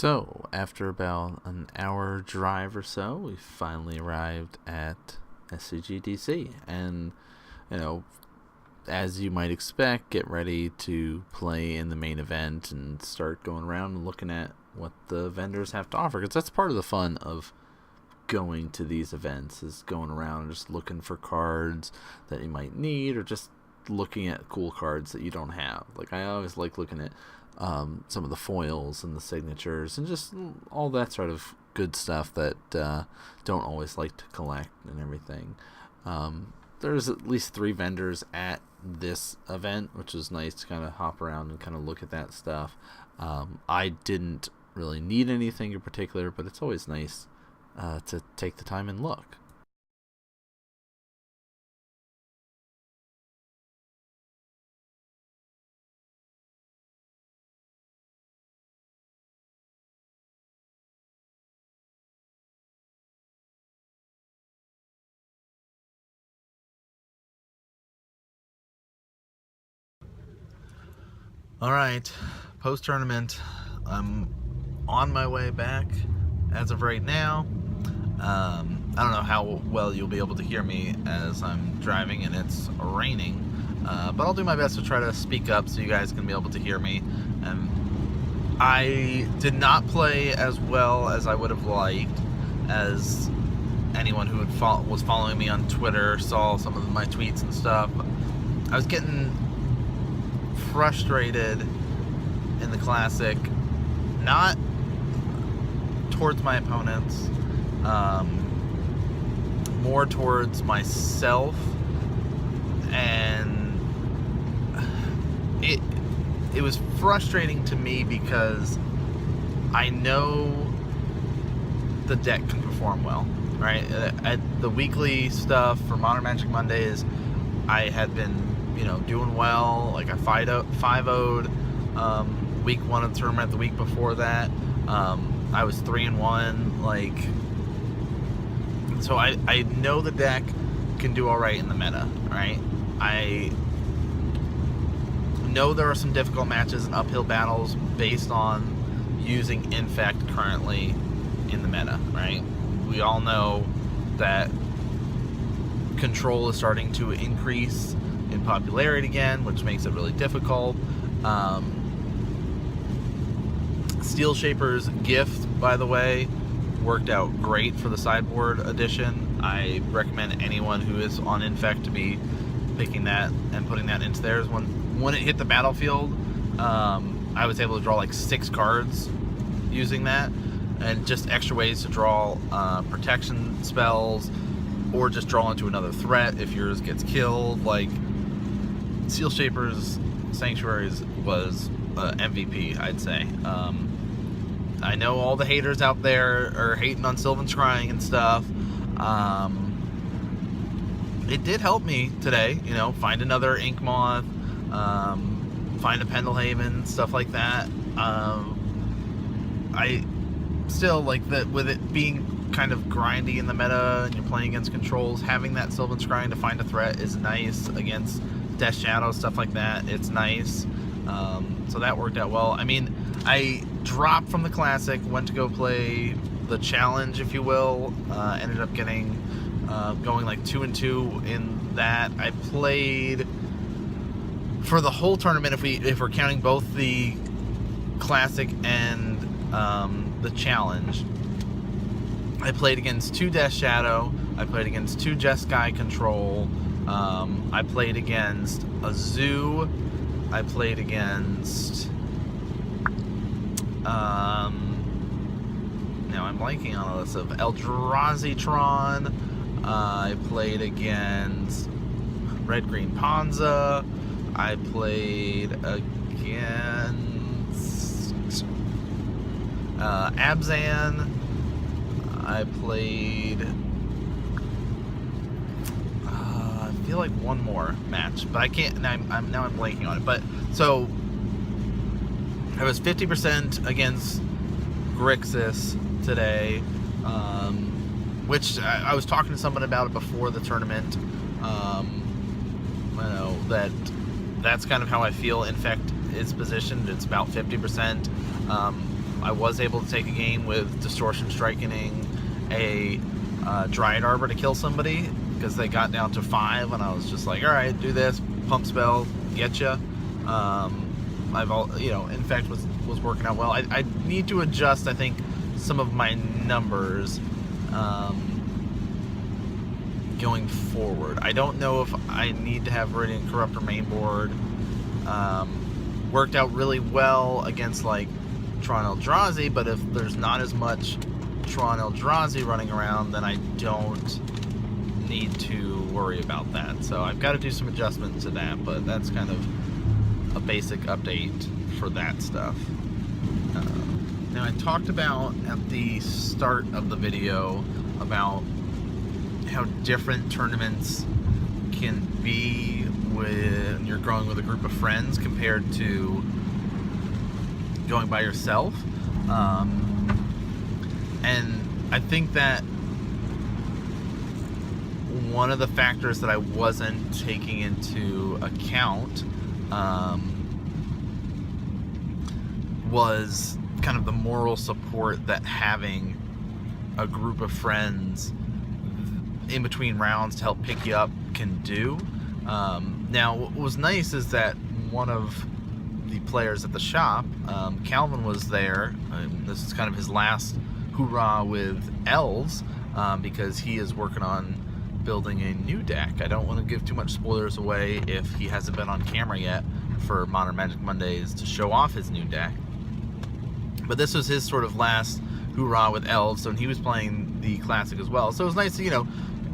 So, after about an hour drive or so, we finally arrived at SCG DC. And, you know, as you might expect, get ready to play in the main event and start going around and looking at what the vendors have to offer. Because that's part of the fun of going to these events, is going around and just looking for cards that you might need, or just looking at cool cards that you don't have. Like, I always like looking at some of the foils and the signatures and just all that sort of good stuff that don't always like to collect and everything. There's at least 3 vendors at this event, which is nice to kind of hop around and kind of look at that stuff. I didn't really need anything in particular, but it's always nice to take the time and look. Alright, post-tournament, I'm on my way back as of right now. I don't know how well you'll be able to hear me as I'm driving and it's raining, but I'll do my best to try to speak up so you guys can be able to hear me. I did not play as well as I would have liked. As anyone who was following me on Twitter saw some of my tweets and stuff, I was getting frustrated in the Classic, not towards my opponents, more towards myself, and it was frustrating to me because I know the deck can perform well, right? At the weekly stuff for Modern Magic Mondays, I had been doing well. Like, I 5-0'd week 1 of the tournament. The week before that, I was 3-1. Like, so I know the deck can do all right in the meta, right? I know there are some difficult matches and uphill battles based on using Infect currently in the meta, right? We all know that Control is starting to increase in popularity again, which makes it really difficult. Steel Shaper's Gift, by the way, worked out great for the sideboard edition. I recommend anyone who is on Infect to be picking that and putting that into theirs. When it hit the battlefield, I was able to draw like 6 cards using that, and just extra ways to draw protection spells, or just draw into another threat if yours gets killed. Like, Steel Shaper's Sanctuaries was MVP, I'd say. I know all the haters out there are hating on Sylvan Scrying and stuff. It did help me today, find another Ink Moth, find a Pendelhaven, stuff like that. I still like that, with it being kind of grindy in the meta and you're playing against controls, having that Sylvan Scrying to find a threat is nice against Death Shadow, stuff like that. It's nice. So that worked out well. I mean, I dropped from the Classic, went to go play the Challenge, if you will. Ended up going like 2-2 in that. I played for the whole tournament, if we're counting both the Classic and the Challenge. I played against 2 Death Shadow. I played against 2 Jeskai Control. I played against a Zoo. I played against now I'm blanking on a list of Eldrazi-tron. I played against Red Green Ponza. I played against Abzan. I played I feel like one more match, but I can't. I'm blanking on it. But so I was 50% against Grixis today, which I was talking to someone about it before the tournament. That's kind of how I feel Infect is positioned. It's about 50%. I was able to take a game with Distortion Strikening a Dryad Arbor to kill somebody because they got down to 5, and I was just like, all right, do this, pump spell, getcha. In fact, was working out well. I need to adjust, I think, some of my numbers going forward. I don't know if I need to have Viridian Corruptor main board. Worked out really well against like Tron Eldrazi, but if there's not as much Tron Eldrazi running around, then I don't need to worry about that. So I've got to do some adjustments to that, but that's kind of a basic update for that stuff. Now, I talked about at the start of the video about how different tournaments can be when you're growing with a group of friends compared to going by yourself. And I think that one of the factors that I wasn't taking into account was kind of the moral support that having a group of friends in between rounds to help pick you up can do. Now, what was nice is that one of the players at the shop, Calvin, was there. This is kind of his last hoorah with elves, because he is working on building a new deck. I don't want to give too much spoilers away if he hasn't been on camera yet for Modern Magic Mondays to show off his new deck. But this was his sort of last hoorah with elves, so he was playing the classic as well. So it was nice to,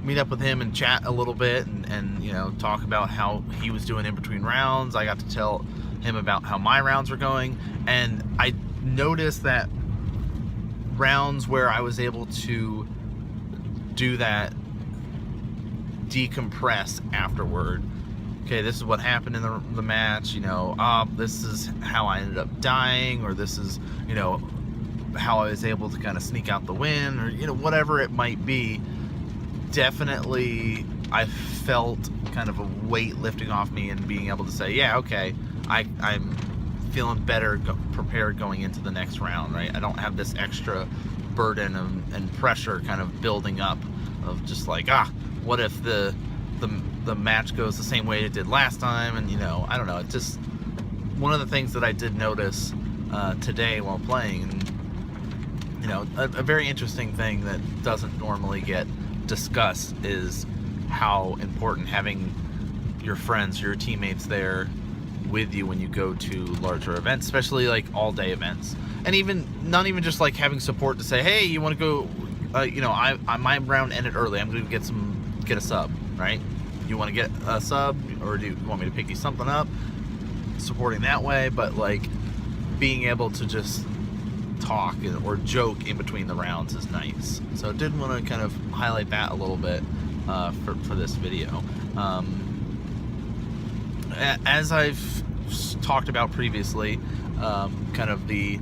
meet up with him and chat a little bit and talk about how he was doing in between rounds. I got to tell him about how my rounds were going, and I noticed that rounds where I was able to do that decompress afterward. Okay, this is what happened in the match, this is how I ended up dying, or this is, how I was able to kind of sneak out the win, or, whatever it might be. Definitely, I felt kind of a weight lifting off me and being able to say, yeah, okay, I'm feeling better prepared going into the next round, right? I don't have this extra burden and pressure kind of building up of just like, what if the match goes the same way it did last time? And, I don't know. It's just one of the things that I did notice today while playing. And, a very interesting thing that doesn't normally get discussed is how important having your friends, your teammates there with you when you go to larger events, especially like all-day events. And even not even just like having support to say, hey, you want to go, my round ended early, I'm going to get a sub, right? You want to get a sub, or do you want me to pick you something up? Supporting that way, but like being able to just talk or joke in between the rounds is nice. So I did want to kind of highlight that a little bit for this video. As I've talked about previously, kind of the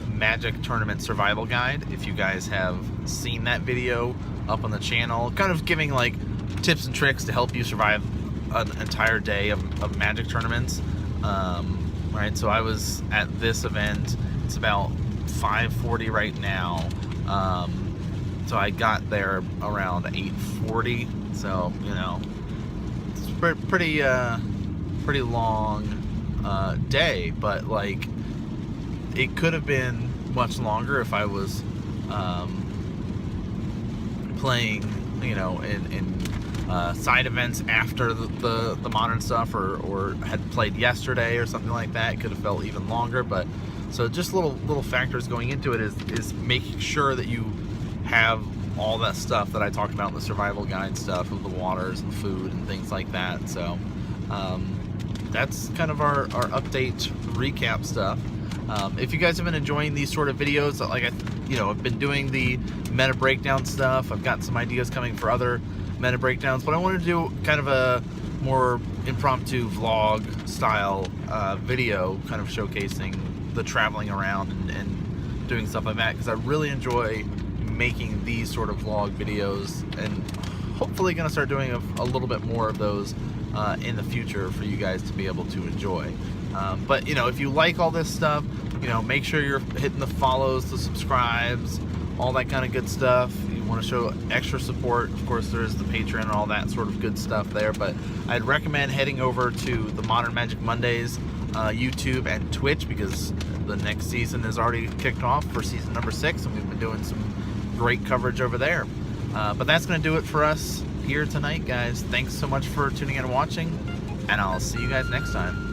Magic Tournament Survival Guide, if you guys have seen that video up on the channel, kind of giving like tips and tricks to help you survive an entire day of Magic tournaments. Right, so I was at this event. It's about 5:40 right now. So I got there around 8:40. So it's pretty long day, but like it could have been much longer if I was playing, in side events after the modern stuff, or had played yesterday or something like that. It could have felt even longer, but so just little factors going into it is making sure that you have all that stuff that I talked about in the survival guide stuff of the waters and food and things like that. So that's kind of our update recap stuff. If you guys have been enjoying these sort of videos, like I've been doing the meta breakdown stuff. I've got some ideas coming for other meta breakdowns, but I wanted to do kind of a more impromptu vlog style video, kind of showcasing the traveling around and doing stuff like that, because I really enjoy making these sort of vlog videos, and hopefully going to start doing a little bit more of those in the future for you guys to be able to enjoy. But if you like all this stuff, make sure you're hitting the follows, the subscribes, all that kind of good stuff. You want to show extra support, of course there is the Patreon and all that sort of good stuff there, but I'd recommend heading over to the Modern Magic Mondays YouTube and Twitch, because the next season is already kicked off for season number 6, and we've been doing some great coverage over there. But that's going to do it for us here tonight, guys. Thanks so much for tuning in and watching, and I'll see you guys next time.